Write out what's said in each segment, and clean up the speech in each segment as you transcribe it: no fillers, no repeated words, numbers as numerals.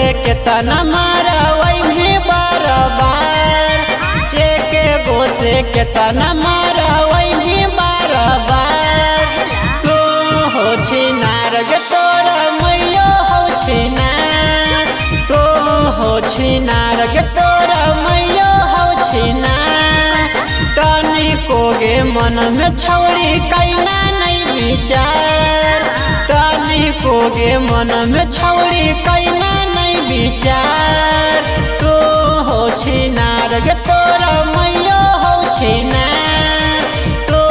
केतना मारा वही बार बार, एक गो से केतना मारा वही बार बार। तू हो छिनार गे तोरा मैयो हो छिनार, तू हो छिनार गे तोरा मैयो हो छिनार। तनी को गे मन में छौरी कैना नहीं विचार, तनी को गे मन में छौरी कैना नहीं विचार। तू हो छिनार गे तोरा मैयो हो छिनार, तू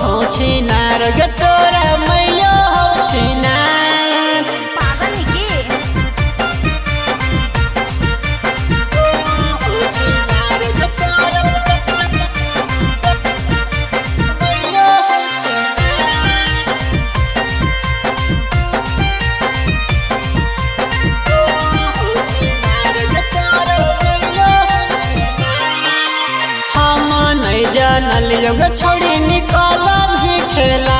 हो छिनार गे तोरा मैयो हो छिनार। पागल है के? जानल योग छोड़ी निकाल भी खेला,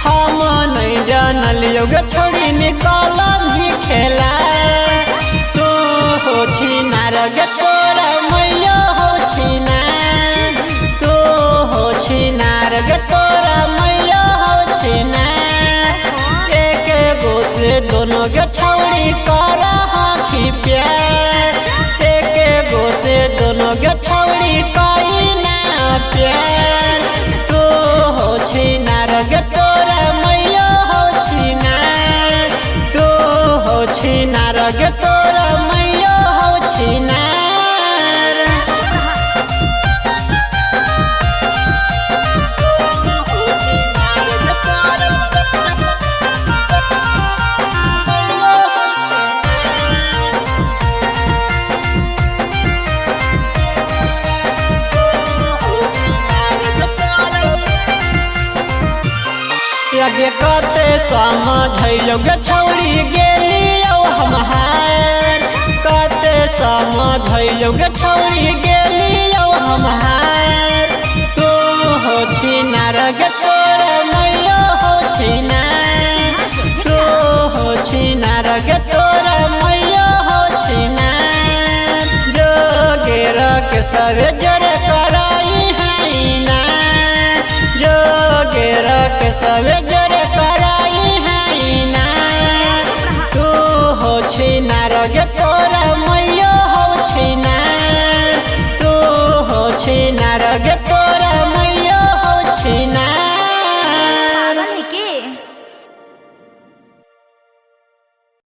हम नहीं जानल योग छोड़ी निकाल भी खेला। तू हो छिनार गे तोरा मैयो हो छिनार, तू हो छिनार गे तोरा मैयो हो छिनार। एक गो से दोनों गे छौड़ी करा हाथी प्यार, एक गो से दोनों गे छौड़ी करी प्यार। तू हो छिनार गे तोरा मैयो हो छिनार, तू हो छिनार गे तोरा मैयो हो छिनार। लगे कते समझैलो गे छौरी गेलियो हम हार, कते समझैलो गे छौरी गेलियो हम हार। तू हो छिनार गे तोरा मैयो हो छिनार, तू हो छिनार गे तोरा मैयो हो छिनार। जोगेर के सवे जरे कराई हाइना, जोगेर के सवे जरे कराई हाइना। तू हो छिनार गे